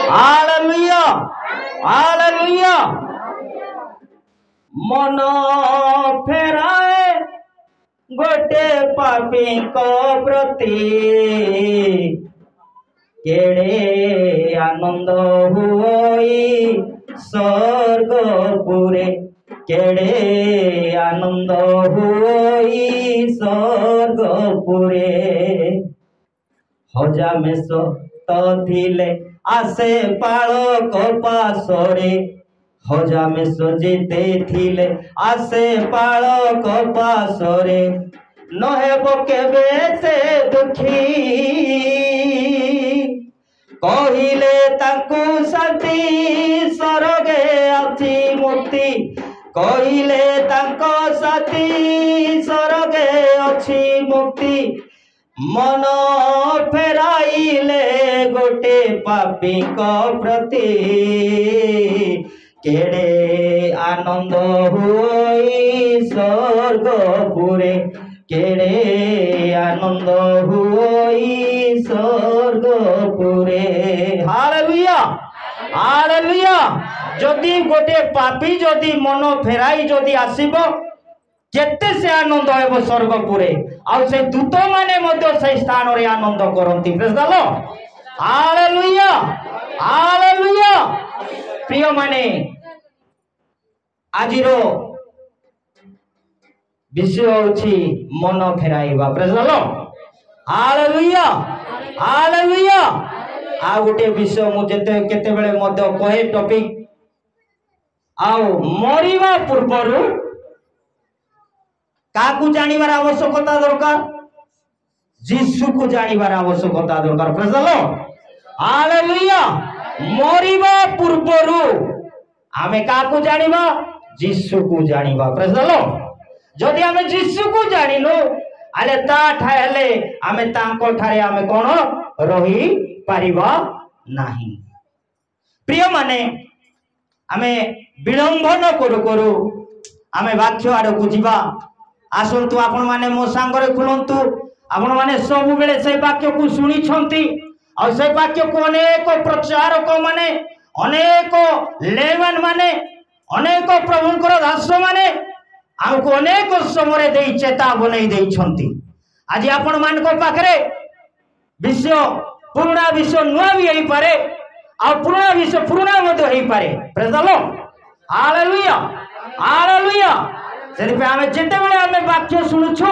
Hallelujah hallelujah मन फेराए गोटे पापी को प्रति केड़े आनंद हुई स्वर्गपुरे केड़े आनंद हुई स्वर्गपुरे हजामेश तो थिले आसे पालक पासरे हजामेश जेते थिले आसे पालक पासरे नहेब केबे से दुखी कहिले ताकू शांति सरगे अछि मुक्ति कहिले ताको शांति सरगे अछि मुक्ति मन फेराइले गोटे पापी को प्रति केड़े आनंद हुई स्वर्गपुरे केड़े आनंद हुई स्वर्गपुरे हालेलुया हालेलुया जदि गोटे पापी जदि मन फेराई जदि आसीबो केते से आनंद हेबो स्वर्गपुरे आ से दूत माने मध्य से स्थान रे आनंद करंती praise the lord hallelujah hallelujah प्रिय माने आजिरो विषय होछि मन फेराइबा praise the lord hallelujah hallelujah आ गोटे विषय मु जेते केते बेले मध्य कहे टॉपिक आउ मरिबा पूर्वरु काकू जानिबार आवश्यकता दरकार जीसु को जानिबार आवश्यकता दरकार प्रेज द लॉर्ड हालेलुया मरिबा पूर्वरु आमे काकू जानिबा जीसु को जानिबा प्रेज द लॉर्ड जदि आमे जीसु को जानिनु आले ता ठाले आमे तांको ठारे आमे कोन रही पारिबा नाही प्रिय माने आमे विलंब न करू करू आमे वाक्य आड़ को जीवा आसंतु आपण माने मो सांगरे खुलंतु आपण माने सब बेले से वाक्य को सुनी छंती और से वाक्य को अनेक प्रचारक माने अनेक लेवन माने अनेक प्रभुंकर दास माने हमको अनेक समय दे चेता बनै दे छंती आज आपण मान को पाखरे विषय पुराना विषय नुआ भी हेई पारे और पुराना विषय पुराना मध्य हेई पारे praise the lord hallelujah hallelujah सेरि पे आमे जेते बेले आमे वाक्य सुनुछु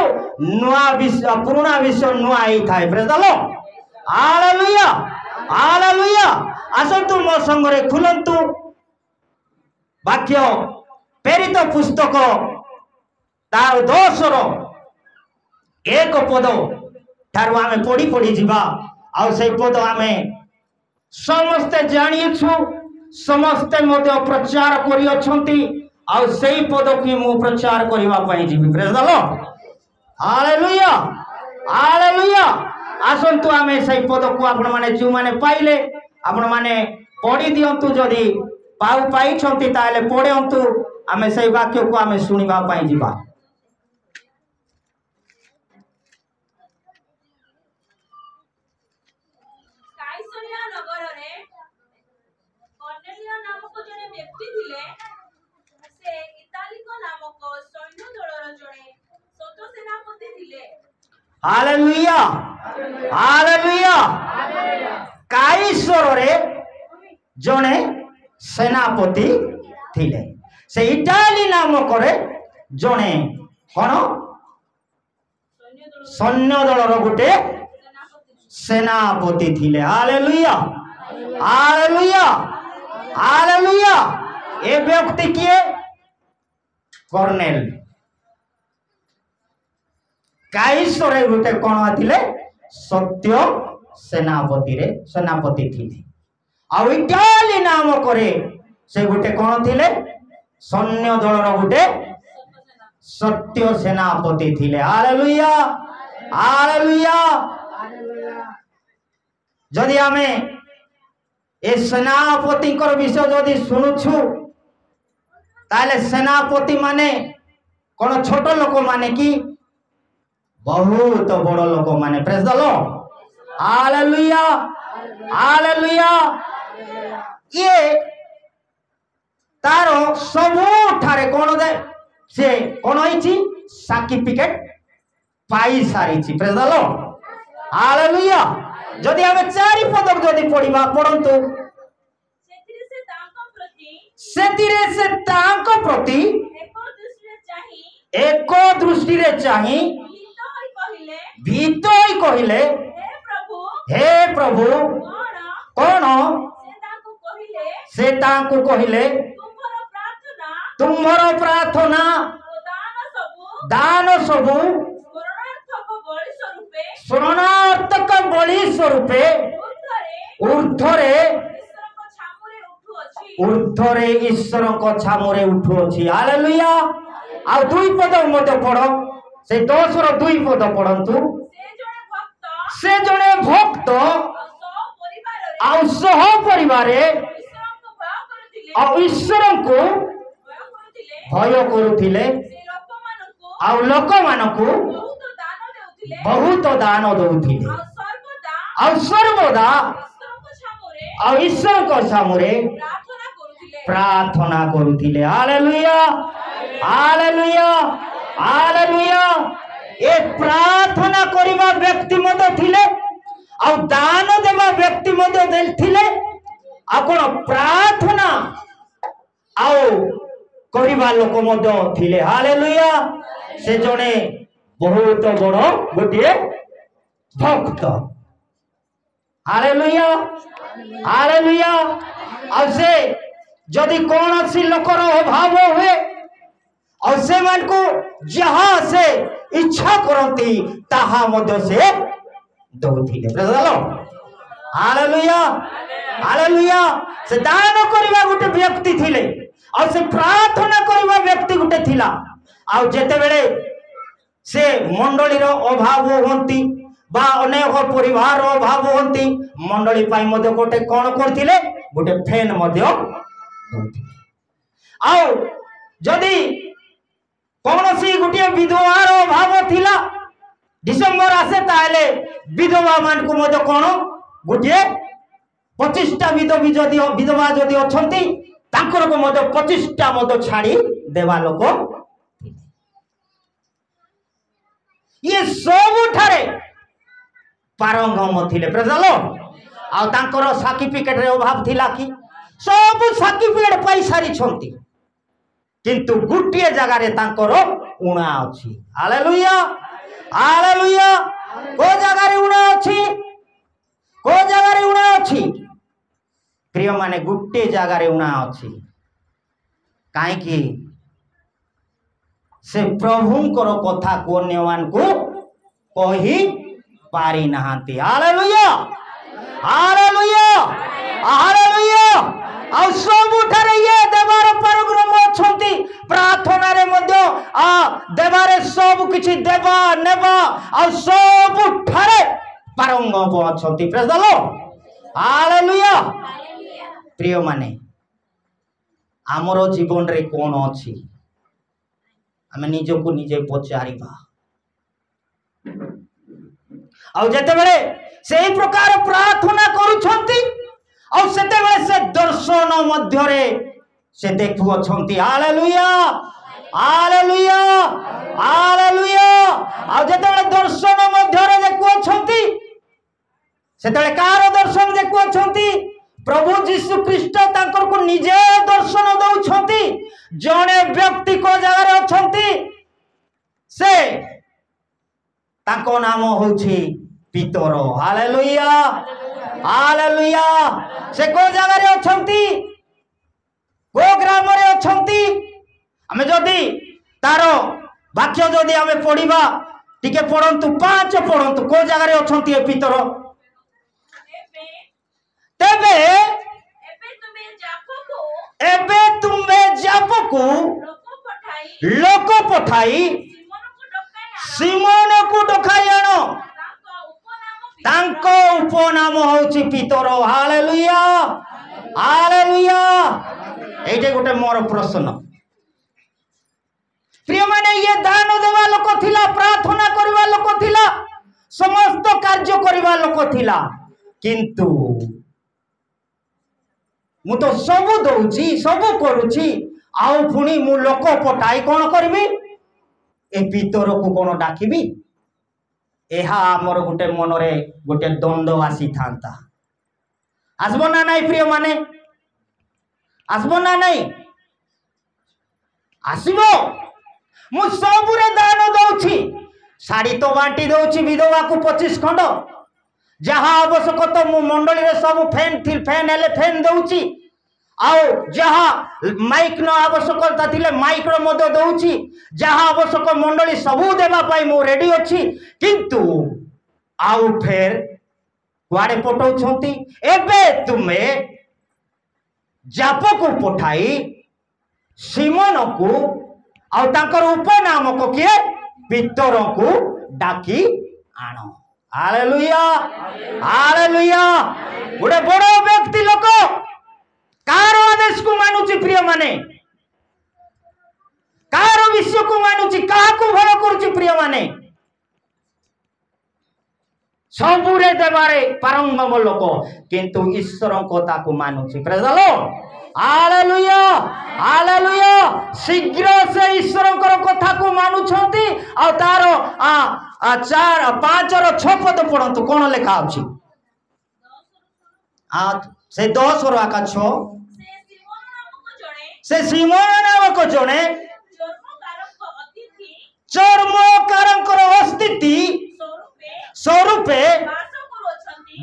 नुआ विषय पुराना विषय नुआ हेई थाए praise the lord hallelujah hallelujah आसंतु मो संगरे खुलंतु वाक्य प्रेरित पुस्तक तार 10 रो 1 पद थारु आमे पढ़ी पढ़ी जीवा आ से पद आमे समस्ते जानिछु समस्ते मते प्रचार करि अछंती आ सेही पद की मु प्रचार करिवा पई जीवी praise the lord hallelujah hallelujah आसंतु आमे सेही पद को आपण माने जो माने पाइले आपण माने पढ़ी दियंतु जदी पाउ पाई छंती ताले पढेंतु आमे सेही वाक्य को आमे सुनिबा पई जीवा हालेलुया हालेलुया काईश्वर रे जने सेनापति थिले से इटाली नाम करे जने कोन सैन्य दल रो गुटे सेनापति थिले हालेलुया हालेलुया हालेलुया ए व्यक्ति किए कर्नेल काईश्वर गोटे कौन आथिले सत्य सेनापति थिले आ इटाली नाम करे से गोटे कौन थिले सैन्य दल गोटे सत्य सेनापति थिले हालेलुया हालेलुया जदि आमे ए सेनापति विषय जदि शुणुछु ताले सेनापति माने कौन छोट लोक माने कि बहुत बड़ लोक माने praise the lord hallelujah hallelujah ये तार सबुठारे कौन दे से कौन होइछि सर्टिफिकेट पाई सारी प्रेज द लॉर्ड हालेलुया जदि हमें चारि पद जदि पढ़िबा पढ़ंतु सेतिरे से तांको प्रति एक दृष्टि रे चाहि भीत ही कहिले हे प्रभु कौन से तांको कहिले तुम्हारा प्रार्थना दान सबु शरणार्थक बलि स्वरूपे ऊर्ध्वरे ईश्वर को छामुरे उठुअछि हालेलुया आ दुई पद मते पढ़ से 10 रो दुई पद पढ़ंतु से जणे भक्त आ सह परिवारे आ ईश्वर को भय करुथिले आ लोक मानकु बहुत दान दउथिले आ सर्वदा आ ईश्वर को सामने प्रार्थना करुथिले हालेलुया हालेलुया हालेलुया ए प्रार्थना करिबा व्यक्ति मते थिले आ दान देबा व्यक्ति मते थिले आ कोन प्रार्थना आओ करिबा लोक मते थिले हालेलुया से जने बहुत बड़ गोटे भक्त हालेलुया हालेलुया आ से जदि कौन सी लोकर अभाव हुए और से मन को जहां से इच्छा करती ताहा मध्य से दउथिले praise the lord hallelujah hallelujah से दान करबा गोटे व्यक्ति थिले और से प्रार्थना करबा व्यक्ति गोटे थिला आ जेते बेले से मंडली रो अभाव होंती बा अनेक परिवार अभाव होंती मंडली पाई मध्य गोटे कौन करथिले गोटे फैन मध्य आउ जदि कौन सी गोटे विधवार अभाव थिला डिसेंबर आसे ताले विधवा मान को मध्य कौन गोटे 25टा विधवा जदि अछंती तांकर को मध्य 25टा मध्य छाड़ी देवा लोक ये सब ठारे पारंगम थिले प्रेज द लॉर्ड आ तांकर सर्टिफिकेट रे अभाव थिला कि सब सर्टिफिकेट पाई सारी छंती किंतु गुटिए जगह रे तांकर उणा अछि हालेलुया हालेलुया को जगह रे उणा अछि को जगह रे उणा अछि प्रिय माने गुटे जगह रे उणा अछि काहे कि से प्रभुंकर कथा को अन्यमान को कहि पारी नहांती हालेलुया हालेलुया हालेलुया आ सब ठारे ये देवार परग्रम अछंती प्रार्थना रे मध्य आ देवारे सब किछि देवा नेबा आ सब ठारे पारंगम अछंती प्रेज द लॉर्ड हालेलुया प्रिय माने हमरो जीवन रे कोन अछि हमें निजो को निजे पचारिबा आ जेते बेले सेही प्रकार प्रार्थना करूछंती और सेते बेले से दर्शन मध्य रे से देखु अछंती हालेलुया हालेलुया हालेलुया आ जेते बेले दर्शन मध्य रे देखु अछंती सेते बेले कार दर्शन देखु अछंती प्रभु यीशु ख्रीष्ट तांकर को निजे दर्शन दउछंती जने व्यक्ति को जगह रे अछंती से ताको नाम होछि पितर हालेलुया हालेलुया से को जगह रे अछंती को ग्राम रे अछंती हमें जदी तारो वाक्य जदी हमें पढ़िबा टिके पढ़ंतु 5 पढ़ंतु को जगह रे अछंती ए पितर तेबे एबे तुमे जापको लोक पठाई सिमोन को डकाई आनो तांको उपनाम होछि पितर हालेलुया हालेलुया एटे गोटे मोर प्रश्न प्रिय माने ये दान देवा लोक थिला प्रार्थना करबा लोक थिला समस्त कार्य करबा लोक थिला किंतु मु तो सब दौची सब करुची आउ पुणी मु लोक पटाई कौन करबी ए पितर को कौन डाकिबी एहा आमर गोटे मनरे गोटे द्वंद्व आसी थांता आसबो ना नहीं प्रिय माने आसबो ना नहीं आसबो मु सबुरे दान दौची साड़ी तो बांटी दौची विधवा को 25 खंड जहाँ आवश्यक तो मु मंडली रे सब फैन हेले फैन दौची आउ जहाँ माइक न आवश्यकता थिले माइक रो मध्य दौची जहाँ आवश्यक मंडली सबू देवा पाई मु रेडी अछि किंतु आउ फेर कुआड़े पठाउछंती एबे तुमे जाप को पठाई सिमन को आउ तांकर उपनाम को किए पितर को डाकी आनो हालेलुया हालेलुया गोटे बड़ व्यक्ति लोक कार आदेश को मानुची प्रिय माने कार विषय को मानुची कहा को भय करुची प्रिय माने सबुरे देवारे पारंगम लोक किंतु ईश्वर कथा को मानुची praise the lord hallelujah hallelujah शीघ्र से ईश्वर कथा को मानुछंती आ तार 4 5 और 6 पद पढ़ंतु कोन लेखा अछि से 10 और आका 6 से सिमोन नामक जणे चर्मकारंकर अस्तित्व स्वरूपे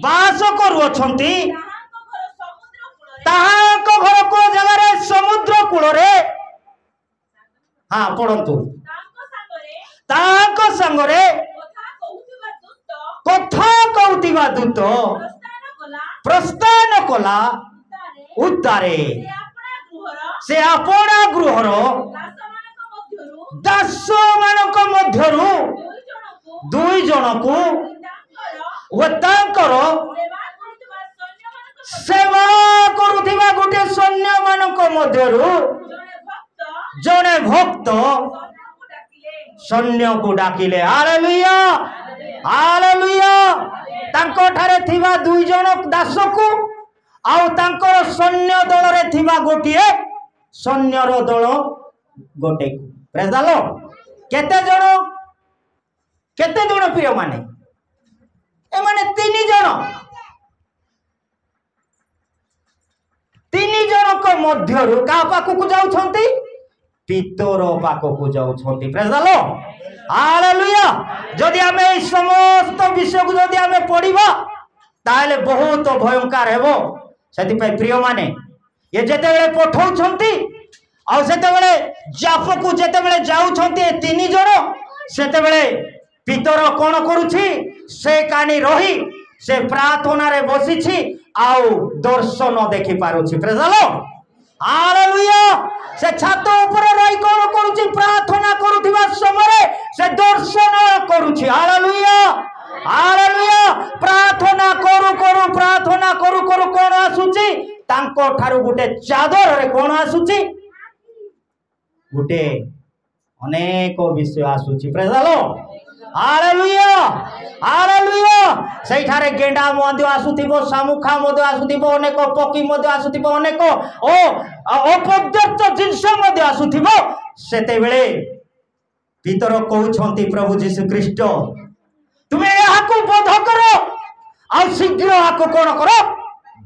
बास करुछंती ताहाको घर को जगह समुद्र कूल रे हाँ पढ़ंतु ताहाको संगरे कथा कहूतिबा दूत प्रस्थान कला उद्धारे से अपना गृहर दास मानक मध्यरु 2 जन को तांकर सेवा करुथिबा गोटे सैन्य मानक मध्यरु जने भक्त सैन्य को डाकिले हालेलुया हालेलुया तांको ठारे थिबा 2 जन दास को आउ तांकर सैन्य दल रे थिबा गोटिए सैन्यर दल गोटे को प्रेज द लॉर्ड केते जन प्रिय माने ए माने 3 जन 3 जन को मध्यरु का पाखु को जाउछंती पितर पाखु को जाउछंती प्रेज द लॉर्ड हालेलुया जदि हमें ई समस्त विषय को जदि हमें पढ़िबा ताले बहुत भयंकर हेबो सेति पय प्रिय माने ये जेते बेले पठाउछंती आ सेते बेले जाप को जेते बेले जाउछंती 3 जन सेते बेले पितर कोन करूछि से कानी रही से प्रार्थना रे बसिछि आउ दर्शन देखि पारुछि प्रेज द लॉर्ड हालेलुया से छात ऊपर रही कोन करूछि प्रार्थना करूथिबा समय से दर्शन करूछि हालेलुया हालेलुया प्रार्थना करू कोन आसुछि तांको ठारू गुटे चादर रे कोन आसुछि गुटे अनेक विषय आसुछि praise the lord hallelujah hallelujah सेई ठारे गेंडा मध्य आसुथिबो सामुखा मध्य आसुथिबो अनेक पकी मध्य आसुथिबो अनेक ओ अपद्रत जिंस मध्य आसुथिबो सेते बेले पितर कहउछंती प्रभु यीशु ख्रीष्ट तुमे याको बोध करो आ शीघ्र याको कोन करो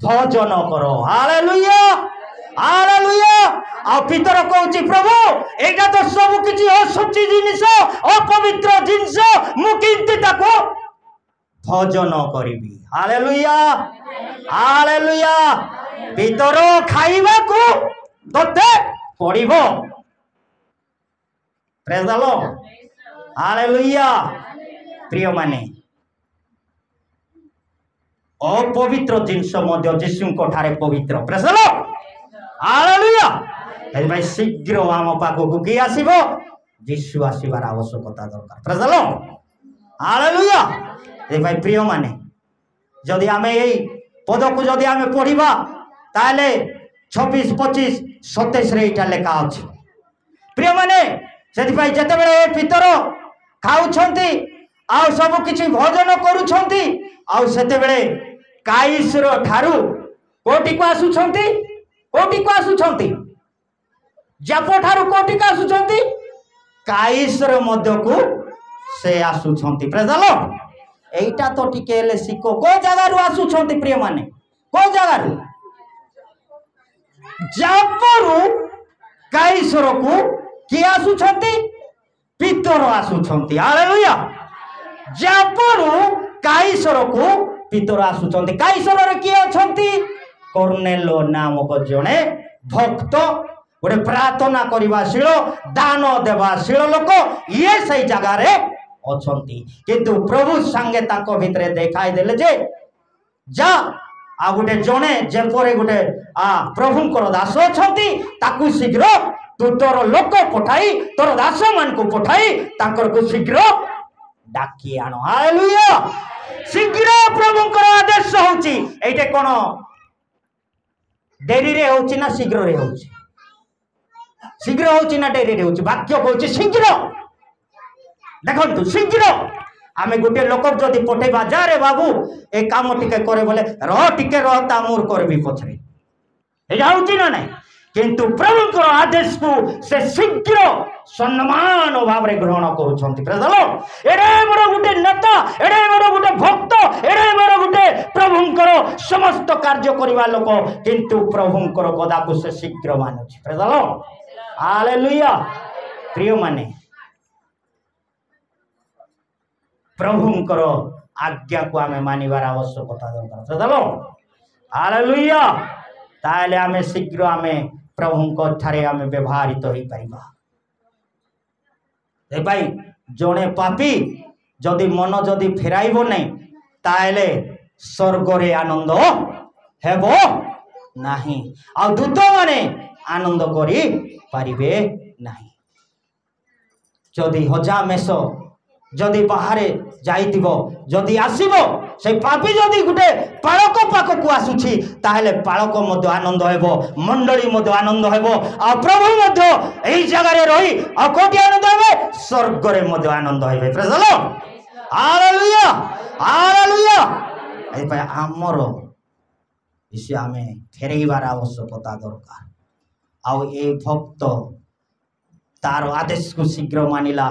भजन करो हालेलुया हालेलुया आ पितर कहउची प्रभु एटा तो सब किछि असुचि जिनिस अपवित्र जिनिस मु किंतु ताको भजन करिबी हालेलुया हालेलुया पितर खाइबा को तते पड़िबो प्रेज द लॉर्ड हालेलुया प्रिय माने अपवित्र जिनिस मध्य यीशु को ठारे पवित्र प्रेज द लॉर्ड हालेलुया ए भाई शीघ्र आम पाखु की आसीबो यीशु आसीबार आवश्यकता दरकार प्रेज द लॉर्ड हालेलुया ए भाई प्रिय माने जदि आमे एई पद को जदि आमे पढ़िबा ताले 26 25 27 रे इटा लेखा अछि प्रिय माने सेति भाई जते बेले पितर खाउछंती आ सब किछि भोजन करूछंती आ सेते बेले काईसर ठारू कोटी को आसुछंती कोटी को आसुछंती जप ठारू कोटी को आसुछंती काईसर मध्य को से आसुछंती प्रेज द लॉर्ड एटा तो टिके ले सिको को जगह रु आसुछंती प्रिय माने को जगह रु जपरु काईसर को कि आसुछंती पितर आसुछंती हालेलुया जपरु काईसर को पितर आसुछंती काईसर रे किए अछंती कर्नेलो नामक जणे भक्त गोटे प्रार्थना करवा शील दान देवा शील लोक ये सही जगह रे अछंती किंतु प्रभु संगे ताको भितरे देखाई देले जे जा आ गोटे जणे जेपरे गोटे प्रभुंकर दास अछंती ताकू शीघ्र तू तोर लोक पठाई तोर दास मान को पठाई ताकर को शीघ्र डाकी आनो हालेलुया शीघ्र प्रभुंकर आदेश होची एटे कोन डेरी रे होची ना शीघ्र रे होची शीघ्र होची ना डेरी रे होची वाक्य होची शीघ्र देखंतु शीघ्र आमे गोटे लोक जदि पठेबा जा रे बाबू ए काम टिके करे बोले रह टिके रह ता मोर करबी पछरे ए जाउची ना नहीं किंतु प्रभुंकर आदेश को से शीघ्र सम्मान भाव रे ग्रहण करूछंती प्रेज द लॉर्ड एडे बड़ गुटे नेता एडे बड़ गुटे भक्त एडे बड़ गुटे प्रभुंकर समस्त कार्य करिवा लोक किंतु प्रभुंकर कदा को से शीघ्र मानुछि प्रेज द लॉर्ड हालेलुया प्रिय माने प्रभुंकर आज्ञा को आमे मानिबार आवश्यकता दरकार प्रेज द लॉर्ड हालेलुया ताले आमे शीघ्र आमे प्रभुंको ठारे आमे व्यवहारित होई पाइबा ए भाई जणे पापी जदि मन जदि फेराइबो नै ताले स्वर्ग रे आनंद हेबो नाही आ दूत माने आनंद करी पारिबे नाही जदि हजामेश जदि बाहर जाइतिबो जदि आसीबो से पापी जदि गुटे पालक पाक को आसुछि ताहेले पालक मध्य आनंद हेबो मंडली मध्य आनंद हेबो आ प्रभु मध्य एही जगह रे रही आ कोटी आनंद हेबे स्वर्ग रे मध्य आनंद हेबे praise the lord hallelujah hallelujah ए भाई हमर इसे आमे फेरैबार आवश्यकता दरकार आ ए भक्त तार आदेश को शीघ्र मानिला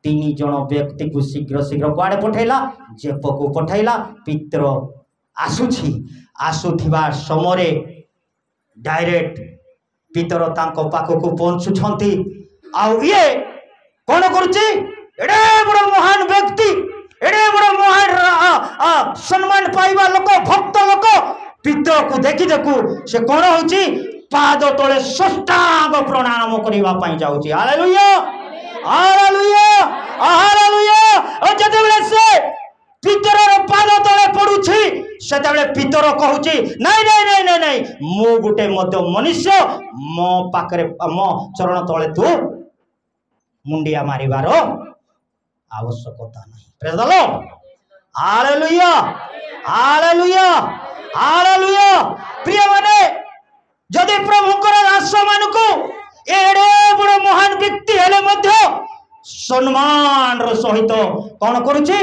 तीन जन व्यक्ति को शीघ्र शीघ्र कुआडे पठेला जेप को पठेला पितर आसुछि आसुथिबा समय डायरेक्ट पितर तांको पाख को पहुंचुछंती आउ ये कोन करूछि एडे बड़ महान व्यक्ति एडे बड़ महान सम्मान पाइबा लोक भक्त लोक पितर को देखि देखु से कोन होछि पाद तळे सष्टांग प्रणाम करिबा पई जाउछि हालेलुया हालेलुया हालेलुया ओ जतेबेले से पितर पाद तळे पडुछि सेतेबेले पितर कहूछि नाही नाही नाही नाही नाही मो गुटे मध्य मनुष्य मो पाकरे मो चरण तळे तू मुंडिया मारिबार आवश्यकता नाही praise the lord hallelujah hallelujah hallelujah प्रिय माने जदि प्रभुकर दास मानकु एडे बड़ महान व्यक्ति हेले मध्य सम्मान रो सहित कोन करूछि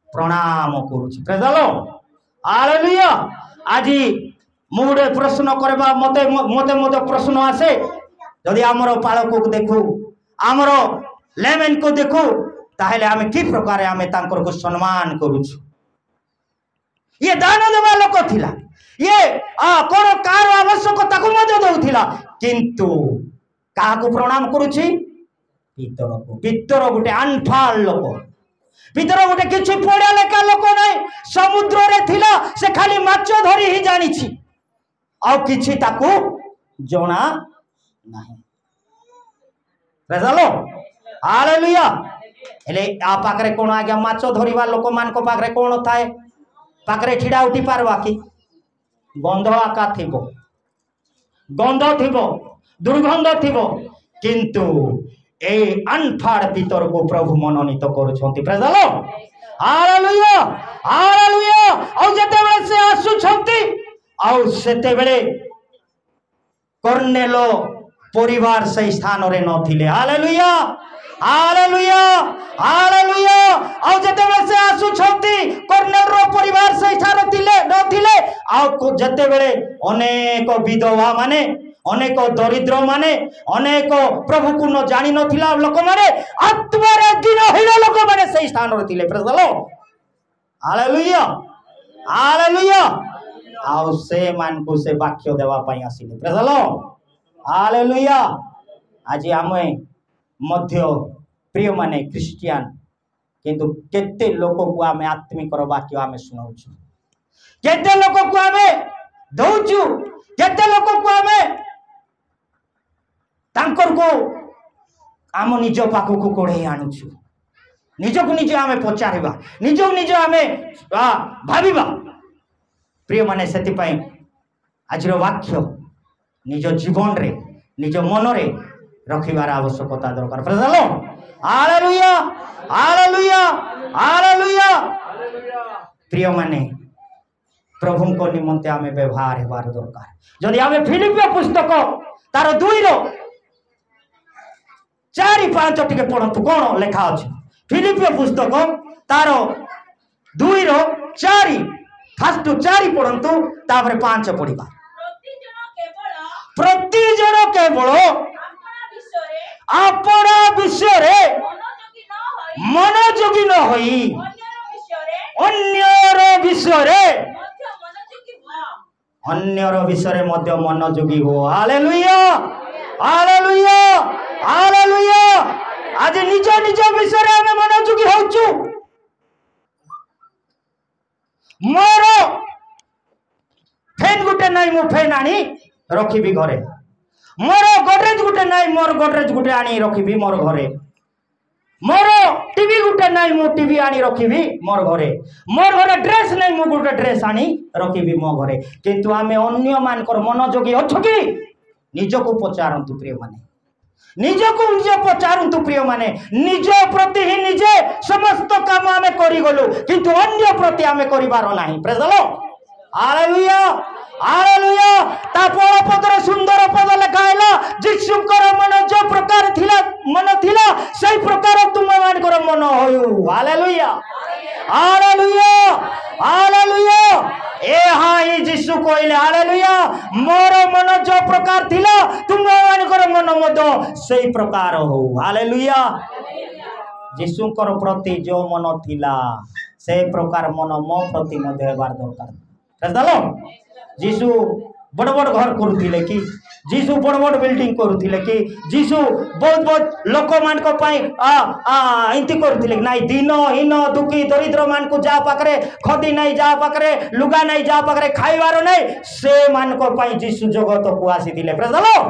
प्रणाम करूछि प्रेज द लॉर्ड हालेलुया आजि मुडे प्रश्न करबा मते मते मते प्रश्न आसे जदि हमरो पालक को देखु हमरो लेमेन को देखु ताहेले आमे की प्रकार आमे तांकर को सम्मान करूछु ये दान देवा लोक थिला ये कोन कार आवश्यकता को मध्य दउथिला किंतु का को प्रणाम करूछि पितर गुटे अनफाल लोक पितर गुटे किछि पढ़ा लेखा लोक नै समुद्र रे थिला से खाली माछ धरी ही जानिछि आ किछि ताकू जणा नाही प्रेज द लॉर्ड हालेलुया एले आ पाकरे कोन आज्ञा माछ धरिबा लोक मान को पाकरे कोन थाए पाकरे ठिडा उठी पारवा की गंध आका थिबो गंध थिबो दुर्गंध थिबो किंतु ए अनफाड़ पितर को प्रभु मनोनीत करूछंती praise the lord hallelujah hallelujah औ जते बेले से आसुछंती औ सेते बेले कर्नेलो परिवार से स्थान रे नथिले हालेलुया हालेलुया हालेलुया आ जेतेबेले से आसुछंती कर्नेल रो परिवार से ठार थिले नथिले आ जेतेबेले अनेक विधवा माने अनेक दरिद्र माने अनेक प्रभु को न जानि नथिला लोक माने आत्मारे दिनहीन लोक माने से स्थान रे थिले praise the lord hallelujah hallelujah आ से मान को से वाक्य देवा पई आसिले प्रेज द लॉर्ड हालेलुया आज आमे मध्य प्रिय माने क्रिश्चियन किंतु केते लोक को आमे आत्मिक वाक्य आमे सुनाउछु केते लोक को आमे दउछु केते लोक को आमे तांकर को आम निज पाख को कोड़े आणुछु निज को निज आमे पचारिबा निज को निज आमे भाबिबा प्रिय माने सेति पई आजिरो वाक्य निज जीवन रे निज मन रे रखिबार आवश्यकता दरकार praise the lord hallelujah hallelujah hallelujah प्रिय माने प्रभु को निमंते आमे व्यवहार हेबार दरकार जदि आमे फिलिपियो पुस्तक तार 2 रो 4-5 टिके पढंतु कोन लेखा अछि फिलिपियो पुस्तक तार 2 रो 4 फर्स्ट 4 पढंतु तापर 5 पढिबा प्रति जन केवल अपना विषय रे मनोयोगी न होई अन्यर विषय रे मध्य मनोयोगी हो हालेलुया हालेलुया हालेलुया आज निज निज विषय रे हम मनोयोगी होचु मोर फैन गुटे नाही मु फैन आनी रखिबी घरे मोर गोडरेज गुटे नाई मोर गोडरेज गुटे आनी रखिबी मोर घरे मोर टीवी गुटे नाई मु टीवी आनी रखिबी मोर घरे ड्रेस नाई मु गुटे ड्रेस आनी रखिबी मो घरे किंतु आमे अन्य मानकर मनोयोगी अछ कि निज को पचारंतु प्रिय माने निज को निज पचारंतु प्रिय माने निज प्रति ही निजे समस्त काम आमे करि गलु किंतु अन्य प्रति आमे करिवार नाही praise the lord hallelujah hallelujah तापर पदर सुंदर पद लिखाइला जिसुकर मन जो प्रकार थिला मन थिला सही प्रकार तुम मानकर मन होयु हालेलुया हालेलुया हालेलुया ए हाई जिसु कहले हालेलुया मोर मन जो प्रकार थिला तुम मानकर मन मद सही प्रकार हो हालेलुया जिसुकर प्रति जो मन थिला से प्रकार मन मो प्रति मध्य हेबार दरकार प्रेज द लॉर्ड जीसु बड़ बड़ घर करुथिले कि जीसु बड़ बड़ बिल्डिंग करुथिले कि जीसु बहुत बहुत लोक मान को पाई इंति करुथिले नाई दीन हीन दुखी दरिद्र मान को जा पाकरे खदी नहीं जा पाकरे लुगा नहीं जा पाकरे खाइबार नहीं से मान को पाई जीसु जगत को आसीथिले praise the lord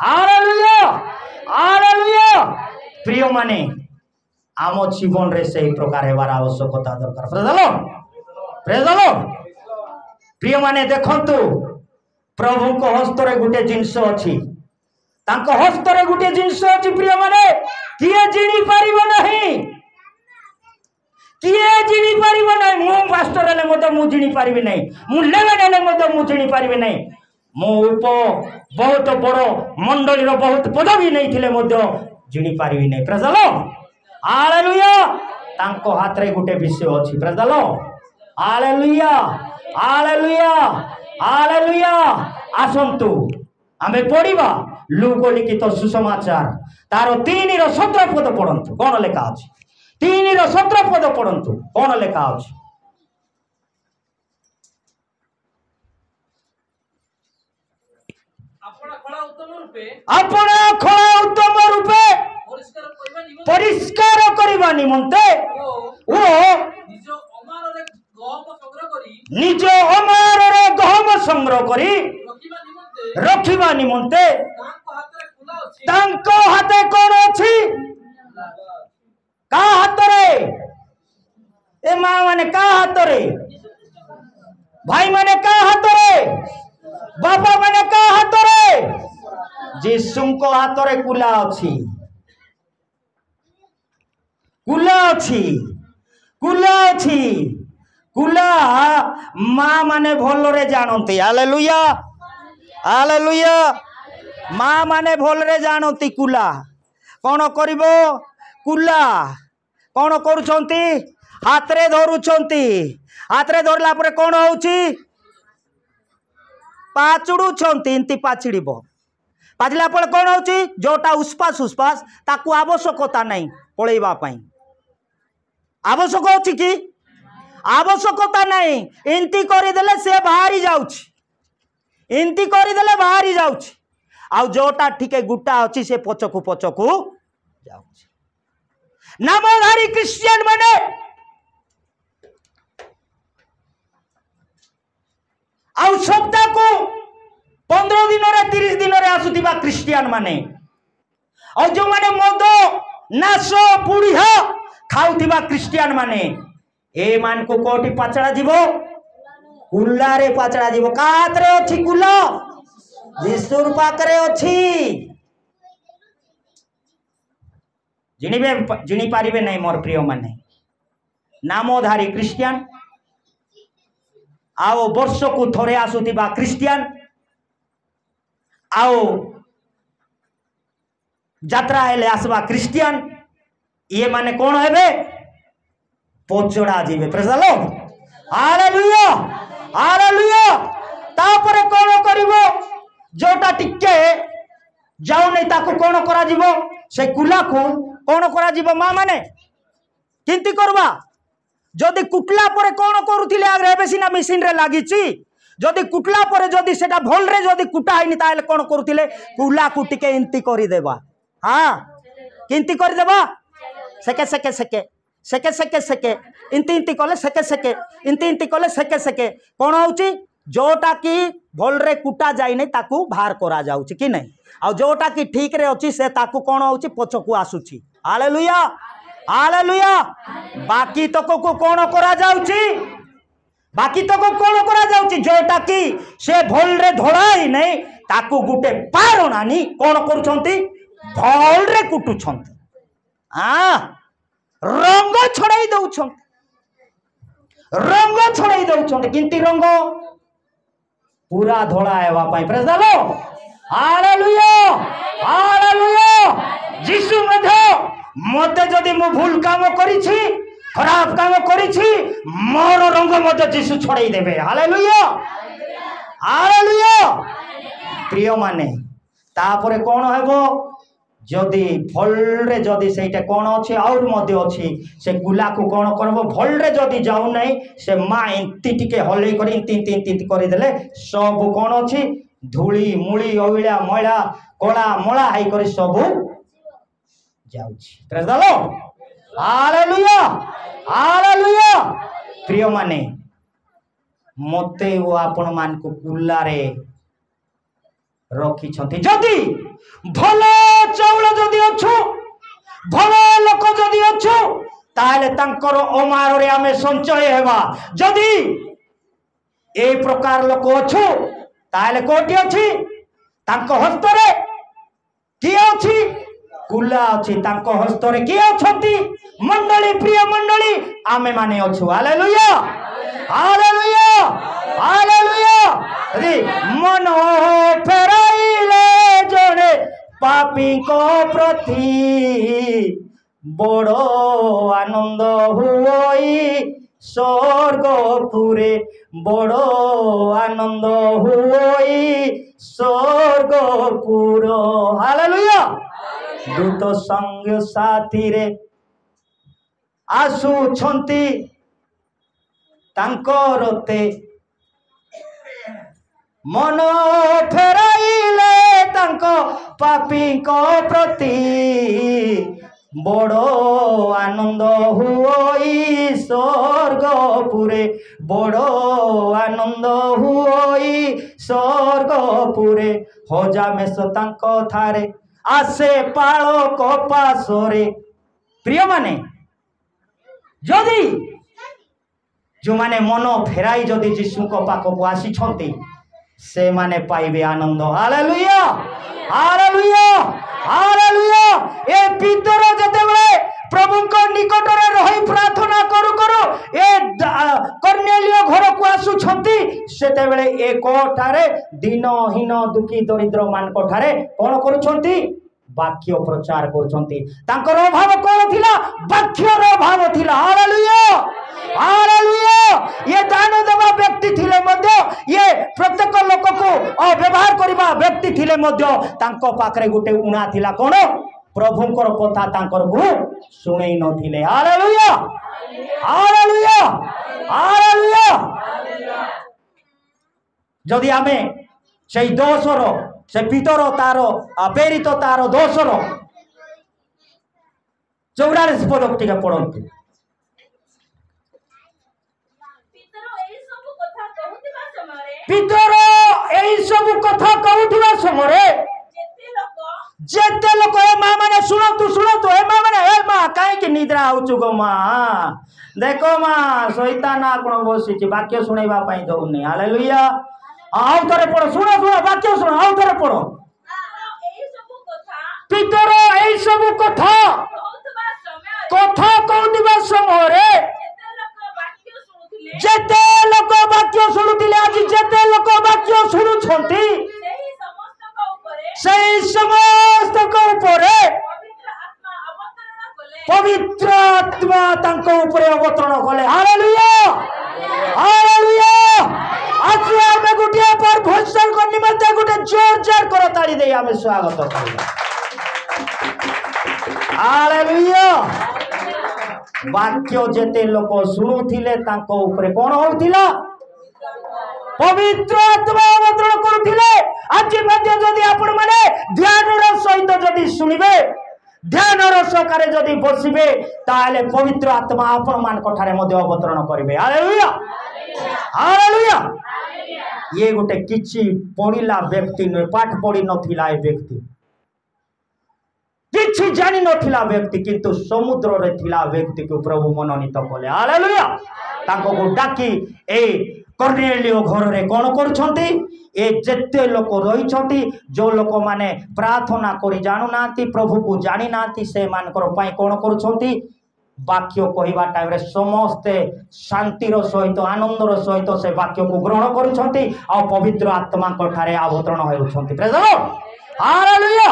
hallelujah hallelujah प्रिय माने आम जीवन रे सही प्रकार हेबार आवश्यकता दरकार प्रेज द लॉर्ड प्रिय माने देखंतु प्रभु को हस्त रे गुटे जिंस अछि तांको हस्त रे गुटे जिंस अछि प्रिय माने किए जिनी परिबो नहीं किए जिनी परिबो नहीं मु मास्टर ले मते मु जिनी परिबे नहीं मु लेवे ने मते मु जिनी परिबे नहीं मु उप बहुत बड़ मंडली रो बहुत पदवी नहीं थिले मते जिनी परिबे नहीं प्रेज द लॉर्ड हालेलुया तांको हाथ रे गुटे विषय अछि praise the lord hallelujah hallelujah hallelujah आसंतु आमे पढ़िबा लूक लिखित सुसमाचार तार 3:17 पद पढ़ंतु कोन लेखा अछि 3:17 पद पढ़ंतु कोन लेखा अछि अपना खड़ा उत्तम रूपे परिष्कार करबा निमंते ओ निज अमार रे गहम संग्रह करी रखिबा निमंते तांको हाथे कोन अछि का हाथ रे ए मां माने का हाथ रे भाई माने का हाथ रे बाबा माने का हाथ रे जीसुको हाथ रे कुला अछि कुला अछि कुला अछि कुला माँ माने भल रे जानती हालेलुया हालेलुया माँ माने भल रे जानती कुला कौन करिबो कुला कौन करुछंती हाथ रे धरुछंती हाथ रे धरला परे कौन होउची पाचुड़ुछंती इंती पाचिड़िबो पाचिला परे कौन होउची जोटा उस्पास ताकू आवश्यकता नहीं पळेबा पई आवश्यक होची कि आवश्यकता नहीं इंती करदेले से बाहरी जाउची इंती करदेले बाहरी जाउची आ जोटा ठीके गुटा अच्छी से पचकू जाउची नामधारी क्रिश्चियन माने आउ सप्ताह को 15 दिन 30 दिन आसुथिबा क्रिश्चियन माने और जो माने मद नाश पुड़िया खाउथिबा क्रिश्चियन माने ए मान को कोटी पाचड़ा जीवो कुल्ला रे पाचड़ा जीवो कातरे अछि कुल्ला जिसुर पाकरे अछि जिनी पारिबे नहीं मोर प्रिय माने नामधारी क्रिश्चियन आओ वर्ष को थोड़े आसुथिबा क्रिश्चियन आओ यात्रा हेले आसबा क्रिश्चियन ये माने कौन हेबे पचड़ा जीवे praise the lord hallelujah hallelujah तापरे कौन करिवो जोटा टिके जाऊ नहीं ताको कौन करा जीवो से कुला को कौन करा जीवो मां माने किंती करबा जदि कुटला परे कौन करूथिले आगे एबे सिना मशीन रे लागिची जदि कुटला परे जदि सेटा भल रे जदि कुटा हैनी ताले कौन करूथिले कुला को टिके इंती करि देबा हां किंती करि देबा सेके सेके सेके सेके सेके सेके इंती इंती कले सेके सेके इंती कले सेके सेके कौन होउची जोटा की भल रे कुटा जाई नहीं ताकू बाहर करा जाउची कि नहीं आ जोटा की ठीक रे अछि से ताकू कौन होउची पछकू आसुची हालेलुया हालेलुया बाकी तक को कौन करा जाउची बाकी तक कौन करा जाउची जोटा की से भल रे धोलाई नहीं ताकू गुटे पारणानी कौन करूछंती भल रे कुटुछंती रंग छड़ाई दउछंती रंग छड़ाई दउछंती किंती रंग पूरा धोला हेबा पई praise the lord hallelujah hallelujah यीशु मधे मते जदि मु भूल काम करिछि खराब काम करिछि मोर रंग मते यीशु छड़ाई देबे हालेलुया हालेलुया प्रिय माने तापरे कोन हेबो जदि भल रे जदि सेटा कोन अछि और मध्य अछि से गुला को कोन करबो भल रे जदि जाउ नहीं से मां इंती टिके हलै करी इंती करि देले सब कोन अछि धूली मुली अविला मैला कोला मोला हाई करी सब जाउछि praise the lord hallelujah hallelujah प्रिय माने मते ओ आपण मान को कुल्ला रे रखी छथि जदि भल चाउल जदि अछु भल लोक जदि अछु ताले तांकर अमार रे आमे संचय हेबा जदि ए प्रकार लोक अछु ताले कोटी अछि तांको हस्त रे की अछि कुला अछि तांको हस्त रे की अछंती मंडली प्रिय मंडली आमे माने अछु हालेलुया हालेलुया हालेलुया रे मनो फेराइले जने पापी को प्रति बड़ो आनंद हुई स्वर्गपुरे बड़ो आनंद हुई स्वर्गपुर हालेलुया दूत संग साथी रे आसु छंती तांकरते मन फेराइले तांको पापी को प्रति बड़ो आनंद हुई स्वर्गपुरे बड़ो आनंद हुई स्वर्गपुरे हजामेश तांको थारे आसे पालो को पासरे प्रिय माने जदि जो माने मन फेराई जदि यीशु को पाखक आसी छंती से माने पाइबे आनंद हालेलुया हालेलुया हालेलुया ए भीतर जते बेले प्रभु को निकट रे रही प्रार्थना करू करू ए कर्नेलियो घर को आसु छंती सेते बेले ए कोठारे दिनहीन दुखी दरिद्र मान कोठारे कोन करू छंती वाक्य प्रचार करछंती तांकर अभाव कोन थिला वाक्यर अभाव थिला हालेलुया हालेलुया ये दान देवा व्यक्ति थिले मध्य ये प्रत्येक लोक को व्यवहार करबा व्यक्ति थिले मध्य तांको पाखरे गुटे उणा थिला कोन प्रभुंकर कथा तांकर को सुनै नथिले हालेलुया हालेलुया हालेलुया जदि आमे से दोषर से पितर तार प्रेरित तार दोषर 44 पद टिके पढ़ंतु पितर एई सब कथा कहूथिबा समय जेते लोक ए मां माने सुनतु सुनतु ए मां माने ए मां काहे कि निद्रा होचु गो मां देखो मां शैतान कोन बसिछि वाक्य सुनैबा पई दउनी हालेलुया आउ थरे पढ़ो सुनो सुनो वाक्य सुनो आउ थरे पढ़ो पितर एई सब कथा कहूथिबा समय रे जेते लोक वाक्य शुणुथिले आज जेते लोक वाक्य शुणुछंती सेई समस्त को ऊपरे पवित्र आत्मा तांको ऊपरे अवतरण कले हालेलुया हालेलुया आज आमे गुटिया पर भजन को निमित्त गुटे जोर जोर कर ताली दे आमे स्वागत करिया हालेलुया वाक्य जेते लोक सुनुथिले तांको ऊपरे कोन होउथिला पवित्र आत्मा अवतरण करुथिले आज मध्य जदि आपण माने ध्यानर सहित जदि सुनिबे ध्यानर सहकारे जदि बसिबे ताले पवित्र आत्मा आपण मान कठारे मध्य अवतरण करिवे हालेलुया हालेलुया ये गोटे किछि पढिला व्यक्ति न पाठ पढि नथिला ए व्यक्ति किछि जानि नथिला व्यक्ति किंतु समुद्र रे थिला व्यक्ति को प्रभु मनोनीत कले हालेलुया ताको को डाकी ए कर्नेलियो घर रे कोन करछंती ए जेते लोक रहिछंती जो लोक माने प्रार्थना करि जानु नांती प्रभु को जानि नांती से मानकर पई कोन करछंती वाक्य कहवा टाइम रे समस्ते शांतिर सहित आनंदर सहित से वाक्य को ग्रहण करुछंती आ पवित्र आत्मा कठारे अवतरण होउछंती praise the lord hallelujah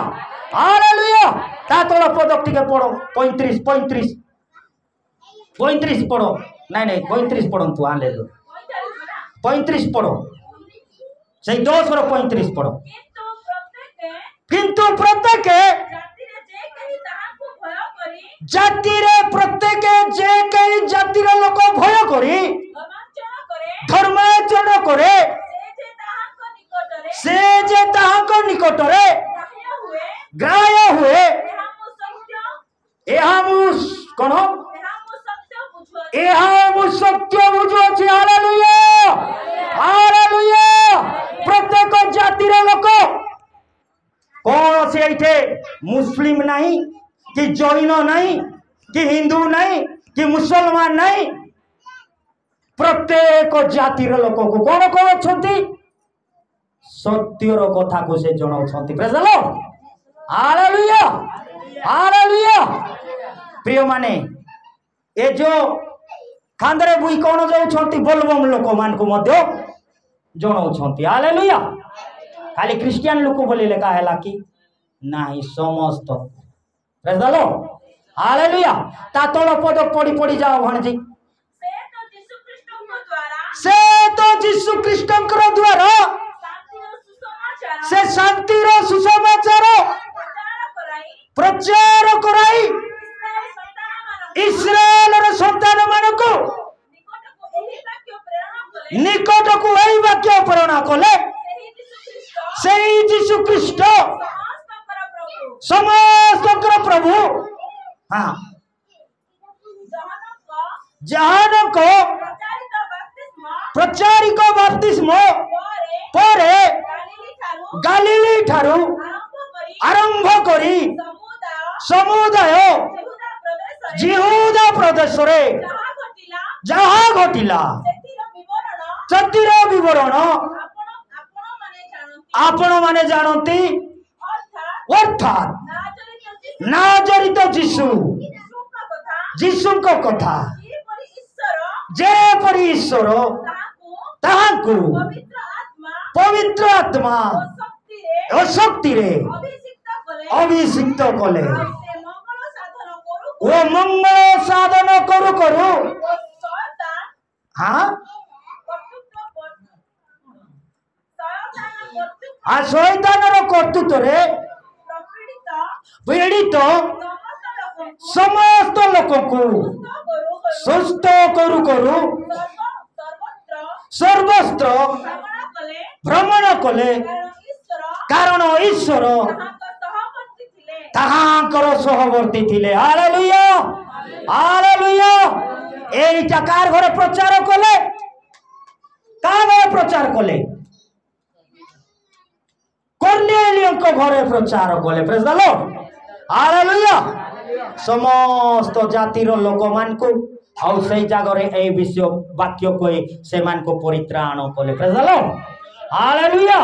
hallelujah ता तोला पद टिके पढो 35 35 35 पढो नहीं नहीं 35 पढंतु हालेलुया 35 पढ़ो से 10 और 35 पढ़ो किंतु प्रत्येक जाति रे प्रत्येक जे कई जाति रे लोक भय करी धर्माचरण करे से जे ताहाको निकट रे ग्राह्य हुए एहा मु कोन एहा मु सत्य बुझो छी हालेलुया हालेलुया प्रत्येक जाति रे लोक कौन से एठे मुस्लिम नहीं कि जैन नहीं कि हिंदू नहीं कि मुसलमान नहीं प्रत्येक जाति रे लोक को कौन कौन अछंती सत्यर कथा को से जणाउछंती praise the lord hallelujah hallelujah प्रिय माने ए जो खांदरे बुई कौन जाउछंती बोलबम लोक मान को मध्य जणाउछंती हालेलुया खाली क्रिश्चियन लोक बोली लेखा हैला कि नाही समस्त प्रेज द लॉर्ड हालेलुया ता तोड़ पद पढ़ी पढ़ी जाओ भणजी से तो यीशु ख्रीष्टंकर द्वारा से शांति रो सुसमाचार प्रचार कराई इस्राएल रो संतान मानको निकट को एही वाक्य प्रेरणा कले से यीशु ख्रीष्ट समस्त प्रभु हाँ जहान को प्रचारिक बप्तिस्म परे गालिली ठारू आरंभ करी समुदाय जिहुदा प्रदेश रे जहाँ घटिला चतिर विवरण आपण माने जानती अर्थात नाजरित जीशु को कथा जे परि ईश्वर ताहाकु पवित्र आत्मा और शक्ति रे ଅଭିଷିକ୍ତ କଲେ। ଆଉ ସେ ମଙ୍ଗଳ ସାଧନ କରୁ ଓ ମଙ୍ଗଳ ସାଧନ କରୁ କରୁ ଓ ଶୟତାନ ହଁ କର୍ତ୍ତୃତ୍ୱ ଆ ଶୈତାନର କର୍ତ୍ତୃତ୍ୱରେ ପ୍ରପୀଡ଼ିତ ପୀଡ଼ିତ ସମସ୍ତ ଲୋକଙ୍କୁ ସମସ୍ତ ଲୋକଙ୍କୁ ସୁସ୍ଥ କରୁ କରୁ ସର୍ବତ୍ର ସର୍ବସ୍ତ୍ର ଭ୍ରମଣ କଲେ ଭ୍ରମଣ କଲେ, କାରଣ ଈଶ୍ୱର ତାହାଙ୍କ ସହବର୍ତ୍ତୀ ତାହାଙ୍କର ସହବର୍ତ୍ତୀ ଥିଲେ। ଥିଲେ। Hallelujah, hallelujah. এইটা কার ঘরে প্রচার কলে? কার ঘরে প্রচার কলে? কর্নেলিয়ଙ୍କ ঘরে প্রচার কলে। Praise the Lord, hallelujah. সমস্ত জাতির ଲୋକମାନଙ୍କୁ ଆଉ ସେଇ ଜାଗାରେ এই ବିଷୟ ବାକ୍ୟ କହି ସେମାନଙ୍କୁ ପରିତ୍ରାଣ କଲେ। Praise the lord, hallelujah.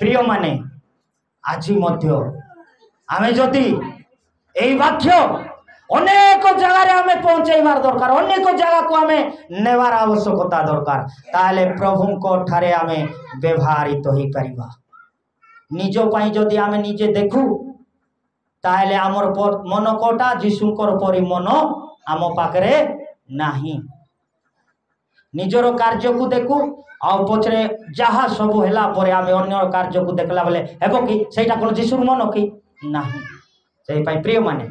ପ୍ରିୟମାନେ, ଆଜି ମଧ୍ୟ ଆମେ ଯଦି এই বাক্য অনেক জায়গায় আমি পৌঁছাইবার দরকার, অনেক জায়গাକୁ ଆମେ নেবার আবশ্যকতা দরকার, তাহলে প্রভুଙ୍କ ଠାରେ ଆମେ ବ୍ୟବହାରିତ ହେଇପାରିବା। নিজ ପାଇଁ যদি ଆମେ ନିଜେ ଦେଖୁ, ତାହେଲେ ଆମର ମନ କୋଟା ଯୀଶୁଙ୍କର ପରି ମନ ଆମ ପାଖରେ ନାହିଁ। ନିଜର କାର୍ଯ୍ୟକୁ ଦେଖୁ, ଆଉ ପଛରେ ଯାହା ସବୁ ହେଲା ପରେ ଆମେ ଅନ୍ୟ କାର୍ଯ୍ୟକୁ ଦେଖିଲା ବେଳେ ହେବ କି ସେଇଟା କ'ଣ ଯୀଶୁର ମନ କି? ନାହିଁ। ସେଇପାଇଁ ପ୍ରିୟମାନେ,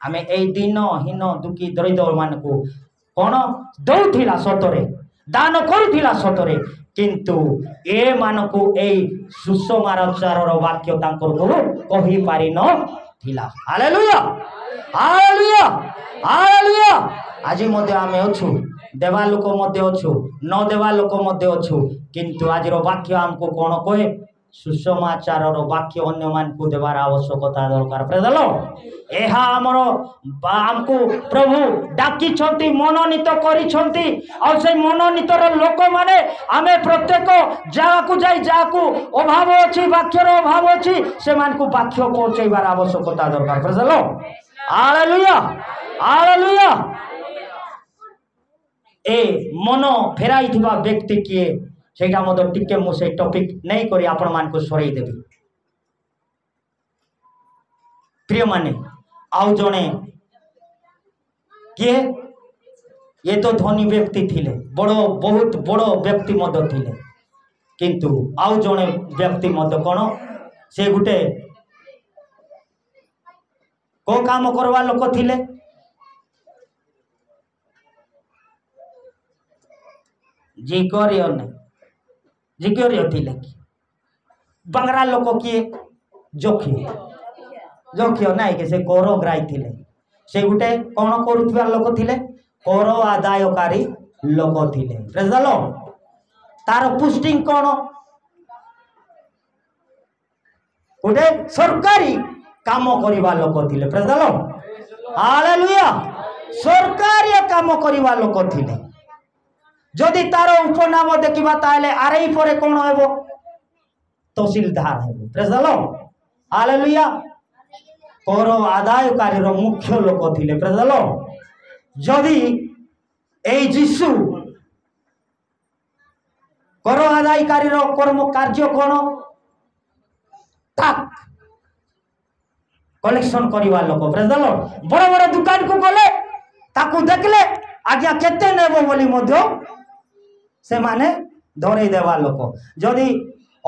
ଆମେ ଏଇ ଦିନହୀନ ଦୁଃଖୀ ଦରିଦ୍ରମାନଙ୍କୁ କ'ଣ ଦଉଥିଲା ସତରେ, ଦାନ କରୁଥିଲା ସତରେ, କିନ୍ତୁ ଏମାନଙ୍କୁ ଏଇ ସୁସମାଚାରର ବାକ୍ୟ ତାଙ୍କର କହିପାରି ନଥିଲା। Hallelujah, hallelujah, hallelujah. ଆଜି ମଧ୍ୟ ଆମେ ଅଛୁ, ଦେବା ଲୋକ ମଧ୍ୟ ଅଛୁ, ନ ଦେବା ଲୋକ ମଧ୍ୟ ଅଛୁ, କିନ୍ତୁ ଆଜିର ବାକ୍ୟ ଆମକୁ କ'ଣ କହେ? ସୁସମାଚାରର ବାକ୍ୟ ଅନ୍ୟମାନଙ୍କୁ ଦେବାର ଆବଶ୍ୟକତା ଦରକାର। ପ୍ରେଜ୍ ଦ ଲର୍ଡ। ଏହା ଆମର ଆମକୁ ପ୍ରଭୁ ଡାକିଛନ୍ତି, ମନୋନୀତ କରିଛନ୍ତି, ଆଉ ସେଇ ମନୋନୀତର ଲୋକମାନେ ଆମେ ପ୍ରତ୍ୟେକ ଜାଗାକୁ ଯାଇ ଯାହାକୁ ଅଭାବ ଅଛି, ବାକ୍ୟର ଅଭାବ ଅଛି, ସେମାନଙ୍କୁ ବାକ୍ୟ ପହଞ୍ଚାଇବାର ଆବଶ୍ୟକତା ଦରକାର। ପ୍ରେଜ୍ ଦ ଲର୍ଡ, ହାଲେଲୁୟା, ହାଲେଲୁୟା। ଏ ମନ ଫେରାଇଥିବା ବ୍ୟକ୍ତି କିଏ ସେଇଟା ମଧ୍ୟ ଟିକେ ମୁଁ ସେଇ ଟପିକ୍ ନେଇକରି ଆପଣମାନଙ୍କୁ ସରେଇଦେବି। ପ୍ରିୟମାନେ, ଆଉ ଜଣେ କିଏ? ଏ ତ ଧନୀ ବ୍ୟକ୍ତି ଥିଲେ, ବହୁତ ବଡ଼ ବ୍ୟକ୍ତି ମଧ୍ୟ ଥିଲେ, କିନ୍ତୁ ଆଉ ଜଣେ ବ୍ୟକ୍ତି ମଧ୍ୟ କ'ଣ? ସେ ଗୋଟେ କୋଉ କାମ କରିବା ଲୋକ ଥିଲେ? ଜିକରିୟ ଥିଲେ କି? ବାଙ୍ଗରା ଲୋକ କିଏ? ଯକ୍ଷ ନାଇଁ କି? ସେ କର ଗ୍ରାହୀ ଥିଲେ। ସେ ଗୋଟେ କ'ଣ କରୁଥିବା ଲୋକ ଥିଲେ? କର ଆଦାୟକାରୀ ଲୋକ ଥିଲେ। ପ୍ରେଜ୍ ଦ ଲର୍ଡ। ତାର ପୋଷ୍ଟିଂ କ'ଣ? ଗୋଟେ ସରକାରୀ କାମ କରିବା ଲୋକ ଥିଲେ। ପ୍ରେଜ୍ ଦ ଲର୍ଡ, ହାଲେଲୁୟା। ସରକାରୀ କାମ କରିବା ଲୋକ ଥିଲେ। ଯଦି ତାର ଉପନାମ ଦେଖିବା ତାହେଲେ ଆରଇ ପରେ କ'ଣ ହେବ? ତହସିଲଦାର ହେବ। ପ୍ରେଜ୍ ଦ ଲର୍ଡ, ହାଲେଲୁୟା। କର ଆଦାୟକାରୀର ମୁଖ୍ୟ ଲୋକ ଥିଲେ। ପ୍ରେଜ୍ ଦ ଲର୍ଡ। ଯଦି এই ଯୀଶୁ କର ଆଦାୟକାରୀର କର୍ମ କାର୍ଯ୍ୟ କ'ଣ? ଟାକ୍ସ କଲେକ୍ସନ କରିବା ଲୋକ। ପ୍ରେଜ୍ ଦ ଲର୍ଡ। ବଡ଼ ବଡ଼ ଦୋକାନକୁ ଗଲେ ତାକୁ ଦେଖିଲେ ଆଜ୍ଞା କେତେ ନେବ ବୋଲି ମଧ୍ୟ ସେମାନେ ଧରେଇ ଦେବା ଲୋକ। ଯଦି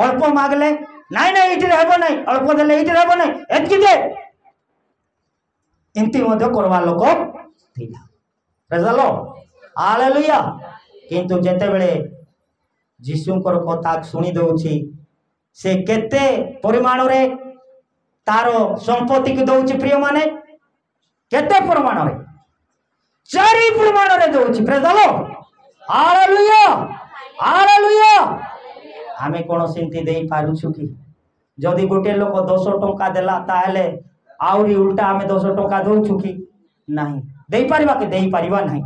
ଅଳ୍ପ ମାଗିଲେ, ନାଇଁ ନାଇଁ ଏଇଠିରେ ହେବ ନାହିଁ, ଅଳ୍ପ ଦେଲେ ଏଇଠିରେ ହେବ ନାହିଁ, ଏତିକି ଦେ, ଏମିତି ମଧ୍ୟ କରିବା ଲୋକ ଥିଲା। ପ୍ରେଜ୍ ଦ ଲର୍ଡ, ହାଲେଲୁୟା। କିନ୍ତୁ ଯେତେବେଳେ ଯୀଶୁଙ୍କର କଥା ଶୁଣି ଦେଉଛି, ସେ କେତେ ପରିମାଣରେ ତାର ସମ୍ପତ୍ତିକୁ ଦଉଛି? ପ୍ରିୟମାନେ, କେତେ ପରିମାଣରେ? 4 ପରିମାଣରେ ଦଉଛି। ପ୍ରେଜ୍ ଦ ଲର୍ଡ, ହାଲେଲୁୟା, ହାଲେଲୁୟା। ଆମେ କ'ଣ ସେମିତି ଦେଇପାରୁଛୁ କି? ଯଦି ଗୋଟେ ଲୋକ 10 ଟଙ୍କା ଦେଲା, ତାହେଲେ ଆହୁରି ଉଲ୍ଟା ଆମେ 10 ଟଙ୍କା ଦଉଛୁ କି? ନାହିଁ। ଦେଇପାରିବା କି? ଦେଇପାରିବା ନାହିଁ।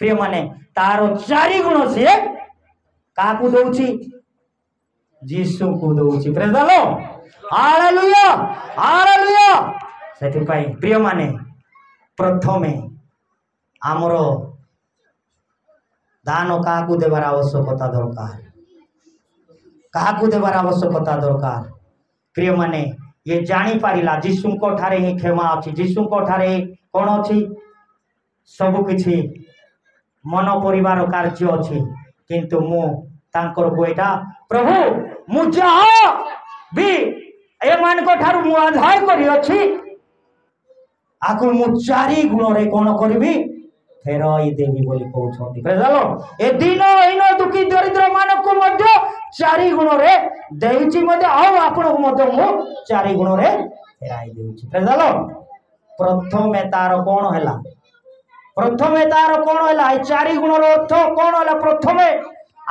ପ୍ରିୟମାନେ, ତାର 4 ଗୁଣ ସିଏ କାହାକୁ ଦଉଛି? ଯୀଶୁଙ୍କୁ ଦଉଛି। ପ୍ରେଜ୍ ଦ ଲର୍ଡ, ହାଲେଲୁୟା, ହାଲେଲୁୟା। ସେଥିପାଇଁ ପ୍ରିୟମାନେ, ପ୍ରଥମେ ଆମର ଦାନ କାହାକୁ ଦେବାର ଆବଶ୍ୟକତା ଦରକାର? କାହାକୁ ଦେବାର ଆବଶ୍ୟକତା ଦରକାର? ପ୍ରିୟମାନେ, ये जानी पारिला जीशुको ठारे ही क्षमा अछि जीशुको ठारे कोन अछि सब किछि मन परिवार कार्य अछि किंतु मु तांकर गोइटा प्रभु मु जहा भी ए मान को ठारू मु आधार करी अछि आकु मु चारि गुण रे कोन करबी फेराई देवी बोली कहउछंती प्रेज द लॉर्ड ए दिन हीन दुखी दरिद्र मान को मध्य चारि गुण रे देउची मध्य आउ आपण को मध्य मु चारि गुण रे फेराई देउची प्रेज द लॉर्ड प्रथमे तार कोन हैला प्रथमे तार कोन हैला ए चारि गुण रो अर्थ कोन हैला प्रथमे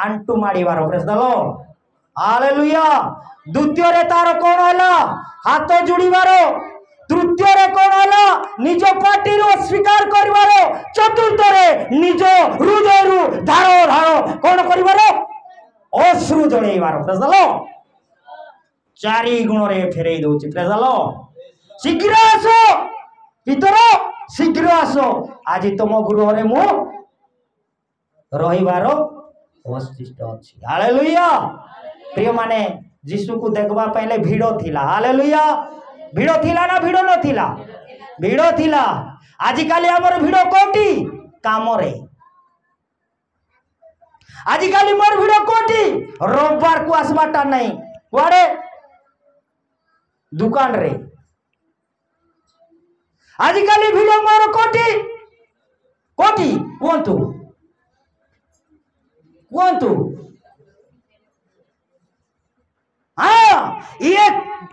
आंटू माडीवार प्रेज द लॉर्ड हालेलुया द्वितीय रे तार कोन हैला हाथ जोड़ीवार तृतीय रे कोन हैला निज पाटी रो स्वीकार करिवार चतुर्थ रे निज हृदय रु धारो धारो कोन करिवार अश्रु जळेइवार प्रेज द लॉर्ड चारि गुण रे फेरेई दउची प्रेज द लॉर्ड शीघ्र आसो पितर शीघ्र आसो आज तुम गृह रे मु रहिवार अवशिष्ट अछि हालेलुया प्रिय माने यीशु को देखबा पहले भीड़ थिला हालेलुया भीड़ थिला ना भीड़ न थिला भीड़ थिला आजि काली हमर भीड़ कोटी काम रे आजि काली मोर भीड़ कोटी रविवार को आसबाटा नहीं कुआडे दुकान रे आजि काली भीड़ मोर कोटी कोटी कोंतु कोंतु हाँ ये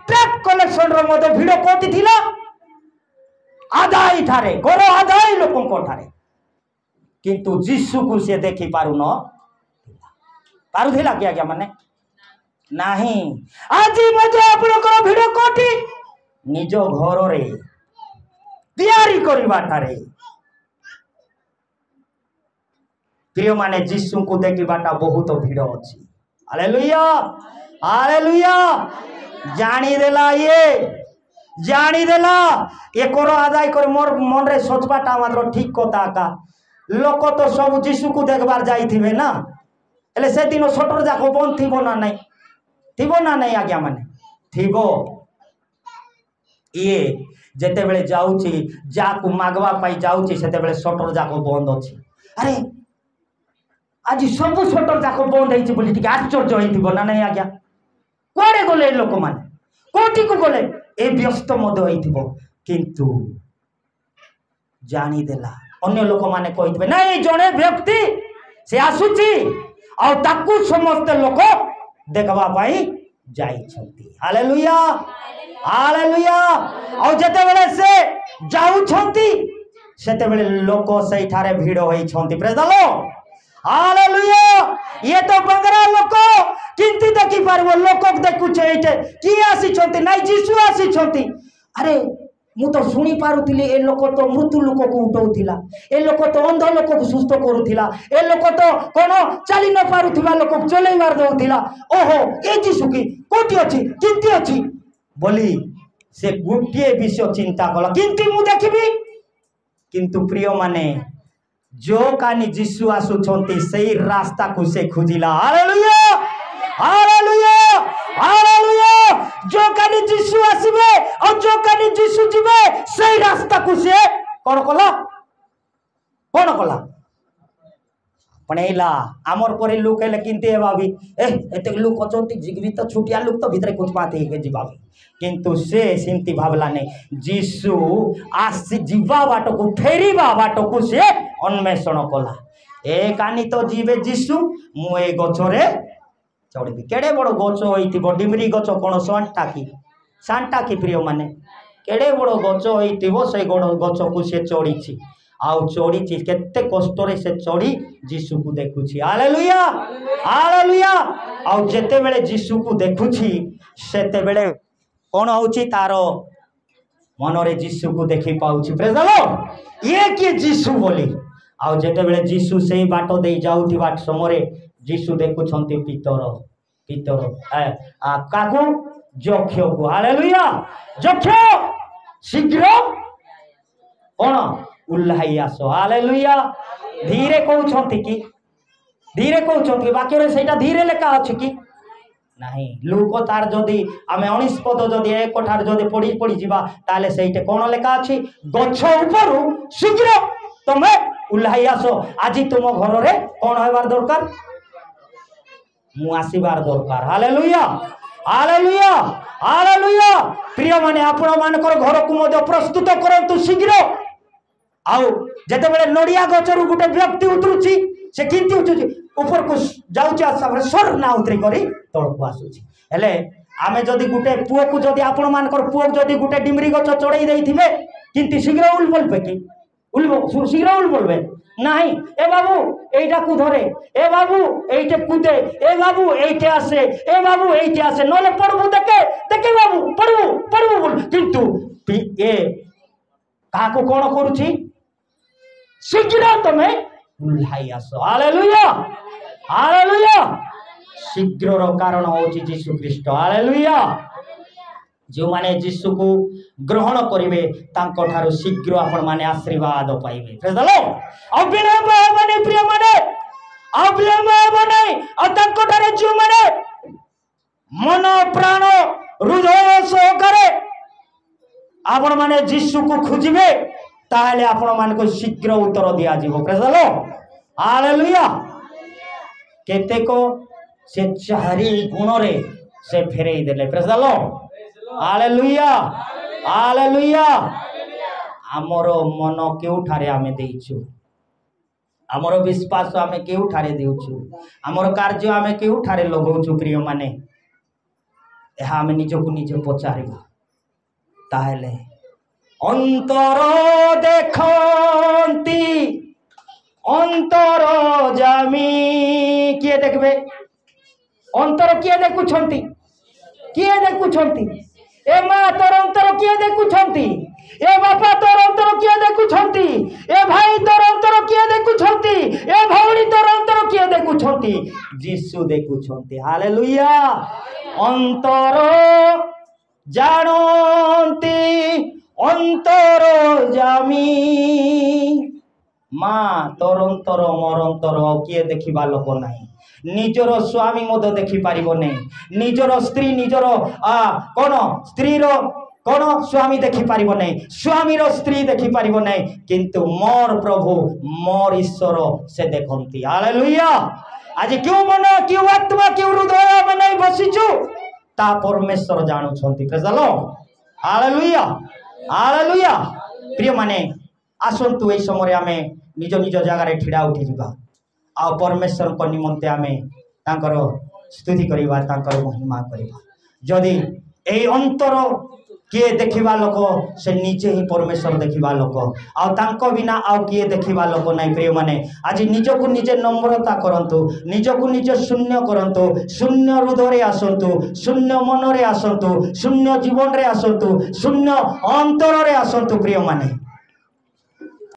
ट्रक कलेक्शन रो मते भिड़ कोटी थिला आधाई ठारे गोरो आधाई लोकन को ठारे किंतु यीशु को से देखि पारु न पारु थिला क्या क्या माने नाही आजि मते आपण को भिड़ कोटी निज घर रे तैयारी करबा ठारे प्रिय माने यीशु को देखिबाटा बहुत भिड़ अछि हालेलुया हालेलुया जानी देला ये करो आदाय कर मोर मन रे सोचबाटा मात्र ठीक कथा का लोक तो सब यीशु को देखबार जाइथिबे ना एले से दिन सटर जाको बंद थिबो ना नहीं आज्ञा माने थिबो ये जेते बेले जाउची जाको मागवा पाई जाउची सेते बेले सटर जाको बंद अछि अरे आज सब सटर जाको बंद हेछि बोली ठीक आश्चर्य होइथिबो ना नहीं आज्ञा कुआडे गले लोक माने कोठी को गले ए व्यस्त मद होइथिबो किंतु जानी देला अन्य लोक माने कहिथिबे नहीं जणे व्यक्ति से आसुची आ ताकू समस्त लोक देखबा पाई जाई छथि हालेलुया हालेलुया आ जते बेले से जाउ छथि सेते बेले लोक सही ठारे भीड़ होई छथि प्रेज द लॉर्ड हालेलुया ये तो बंगरा लोक किंतु देखि पारबो लोक देखु छेइटे की आसी छथि नै यीशु आसी छथि अरे मु तो सुनी पारुथिली ए लोक तो मृत्यु लोक को उठौथिला ए लोक तो अंध लोक को सुस्थ करूथिला ए लोक तो कोन चली न पारुथिबा लोक चलै मार दउथिला ओहो ए यीशु की कोठी अछि किंति अछि बोली से गुटिए विषय चिंता कला किंतु मु देखिबी किंतु प्रिय माने जो कानी यीशु आसु छंती सही रास्ता को से खुजिला हालेलुया हालेलुया हालेलुया जो कानी यीशु आसीबे और जो कानी यीशु जिबे सही रास्ता को से कोन कला पणेला आमर परे लोक हेले किंते हे भाभी एते लोक अचंती जिगबी तो छुटिया लोक तो भितरे कुछ पाते हे जिबाबी किंतु से सिंती भावला ने यीशु आसी जिबा बाट को फेरीबा बाट को से अन्वेषण कला ए कानी तो जीवे यीशु मु ए गछरे चढ़ी केड़े बड़ गछ होइतिबो डिमरी गछ कोन सांटा की प्रिय माने केड़े बड़ गछ होइतिबो से गछ को से चढ़ी आउ चढ़ी केते कष्ट रे से चढ़ी यीशु को देखुछि हालेलुया हालेलुया आउ जेते बेले यीशु को देखुछि सेते बेले कोन होउछि तारो मन रे यीशु को देखि पाउछि प्रेज द लॉर्ड ये कि यीशु बोली आउ जेते बेले यीशु सेही बाटो देई जाउथि बाट समरे यीशु देखुछंती पितर आ काकू जक्ष को हालेलुया जक्ष शीघ्र कोन उल्लाही आसो हालेलुया धीरे कहउछंती कि धीरे कहउछंती वाक्य रे सेटा धीरे लेखा अछि कि ନାହିଁ। ଲୁକ ତାର ଯଦି ଆମେ 19 ପଦ ଯଦି ଏକଠାରୁ ଯଦି ପଢି ଯିବା ତାହେଲେ ସେଇଠି କ'ଣ ଲେଖା ଅଛି? ଗଛ ଉପରୁ ଶୀଘ୍ର ତମେ ଓହ୍ଲାଇ ଆସ। ଆଜି ତୁମ ଘରରେ କ'ଣ ହେବାର ଦରକାର? ମୁଁ ଆସିବାର ଦରକାର। Hallelujah, hallelujah, hallelujah. ପ୍ରିୟମାନେ, ଆପଣମାନଙ୍କର ଘରକୁ ମଧ୍ୟ ପ୍ରସ୍ତୁତ କରନ୍ତୁ ଶୀଘ୍ର। ଆଉ ଯେତେବେଳେ ନଡ଼ିଆ ଗଛରୁ ଗୋଟେ ବ୍ୟକ୍ତି ଉତରୁଛି, ସେ କେମିତି ଉଠୁଛି? ଉପରକୁ ଯାଉଛି, ଆସିଲା ସର ନା ଉତରି କରି ତଳକୁ ଆସୁଛି। ହେଲେ ଆମେ ଯଦି ଗୋଟେ ପୁଅକୁ ଯଦି ଆପଣମାନଙ୍କର ପୁଅକୁ ଯଦି ଗୋଟେ ଡିମ୍ରି ଗଛ ଚଢ଼େଇ ଦେଇଥିବେ, କିନ୍ତୁ ଶୀଘ୍ର ଉଲ୍ ବୋଲବେ କି? ଶୀଘ୍ର ଉଲ୍ ବୋଲବେ ନାହିଁ। ଏ ବାବୁ এইটাକୁ ধরে, এ বাবু এইটা কুদে, এ বাবু এইটা আসে, এ বাবু এইটা আসে, নলে পড়বো দেখে দেখে বাবু পড়বো পড়বো বল। কিন্তু এ কাহাকু কোন করুছি? শীঘ্র তুমি উল্লাই আস। Hallelujah, hallelujah. শীঘ্রর কারণ হচ্ছে যীশু খ্রিস্ট। হালেলুয়া। ଯେଉଁମାନେ ଯୀଶୁକୁ ଗ୍ରହଣ କରିବେ ତାଙ୍କଠାରୁ ଶୀଘ୍ର ଆପଣମାନେ ଆଶୀର୍ବାଦ ପାଇବେ। ଆଉ ବିଳମ୍ବ ହେବନି ପ୍ରିୟମାନେ, ଆଉ ବିଳମ୍ବ ହେବନି। ଆଉ ତାଙ୍କଠାରେ ଯେଉଁମାନେ ମନ ପ୍ରାଣ ହୃଦୟ ସହକାରେ ଆପଣମାନେ ଯୀଶୁକୁ ଖୋଜିବେ ତାହେଲେ ଆପଣମାନଙ୍କୁ ଶୀଘ୍ର ଉତ୍ତର ଦିଆଯିବ। ପ୍ରେଜ୍ ଦ ଲର୍ଡ, ହାଲେଲୁୟା। କେତେକ ସେ 4 ଗୁଣରେ ସେ ଫେରେଇ ଦେଲେ। ପ୍ରେଜ୍ ଦ ଲର୍ଡ, ହାଲେଲୁୟା, ହାଲେଲୁୟା। ଆମର ମନ କେଉଁଠାରେ ଆମେ ଦେଇଛୁ? ଆମର ବିଶ୍ୱାସ ଆମେ କେଉଁଠାରେ ଦେଉଛୁ? ଆମର କାର୍ଯ୍ୟ ଆମେ କେଉଁଠାରେ ଲଗାଉଛୁ? ପ୍ରିୟମାନେ, ଏହା ଆମେ ନିଜକୁ ନିଜେ ପଚାରିବା। ତାହେଲେ ଅନ୍ତର ଦେଖନ୍ତି, ଅନ୍ତର ଜାମି କିଏ ଦେଖିବେ? ଅନ୍ତର କିଏ ଦେଖୁଛନ୍ତି? କିଏ ଦେଖୁଛନ୍ତି? ଏ ମା ତୋର ଅନ୍ତର କିଏ ଦେଖୁଛନ୍ତି? ଏ ବାପା ତୋର ଅନ୍ତର କିଏ ଦେଖୁଛନ୍ତି? ଏ ଭାଇ ତୋର ଅନ୍ତର କିଏ ଦେଖୁଛନ୍ତି? ଏ ଭଉଣୀ ତୋର ଅନ୍ତର କିଏ ଦେଖୁଛନ୍ତି? ଯୀଶୁ ଦେଖୁଛନ୍ତି। ହାଲେଲୁୟା। ଅନ୍ତର ଜାଣନ୍ତି, ଅନ୍ତର ଜାମି। ମା ତୋର ଅନ୍ତର ମୋର ଅନ୍ତର ଆଉ କିଏ ଦେଖିବା ଲୋକ ନାହିଁ। ନିଜର ସ୍ୱାମୀ ମଧ୍ୟ ଦେଖିପାରିବ ନାହିଁ, ନିଜର ସ୍ତ୍ରୀ ନିଜର କ'ଣ ସ୍ତ୍ରୀର କ'ଣ ସ୍ୱାମୀ ଦେଖିପାରିବ ନାହିଁ, ସ୍ୱାମୀର ସ୍ତ୍ରୀ ଦେଖିପାରିବ ନାହିଁ, କିନ୍ତୁ ମୋର ପ୍ରଭୁ ମୋର ଈଶ୍ୱର ସେ ଦେଖନ୍ତି। ହାଲେଲୁୟା। ଆଜି କେଉଁ ମନ କେଉଁ ଆତ୍ମା କେଉଁ ହୃଦୟ ଆମେ ନେଇ ବସିଛୁ ତା ପରମେଶ୍ୱର ଜାଣୁଛନ୍ତି। ପ୍ରେଜ୍ ଦ ଲର୍ଡ, ହାଲେଲୁୟା, ହାଲେଲୁୟା। ପ୍ରିୟମାନେ, ଆସନ୍ତୁ ଏହି ସମୟରେ ଆମେ ନିଜ ନିଜ ଜାଗାରେ ଛିଡ଼ା ଉଠିଯିବା ଆଉ ପରମେଶ୍ୱରଙ୍କ ନିମନ୍ତେ ଆମେ ତାଙ୍କର ସ୍ତୁତି କରିବା, ତାଙ୍କର ମହିମା କରିବା। ଯଦି ଏହି ଅନ୍ତର କିଏ ଦେଖିବା ଲୋକ, ସେ ନିଜେ ହିଁ ପରମେଶ୍ୱର ଦେଖିବା ଲୋକ, ଆଉ ତାଙ୍କ ବିନା ଆଉ କିଏ ଦେଖିବା ଲୋକ ନାହିଁ। ପ୍ରିୟମାନେ, ଆଜି ନିଜକୁ ନିଜେ ନମ୍ରତା କରନ୍ତୁ, ନିଜକୁ ନିଜେ ଶୂନ୍ୟ କରନ୍ତୁ, ଶୂନ୍ୟ ହୃଦୟରେ ଆସନ୍ତୁ, ଶୂନ୍ୟ ମନରେ ଆସନ୍ତୁ, ଶୂନ୍ୟ ଜୀବନରେ ଆସନ୍ତୁ, ଶୂନ୍ୟ ଅନ୍ତରରେ ଆସନ୍ତୁ। ପ୍ରିୟମାନେ,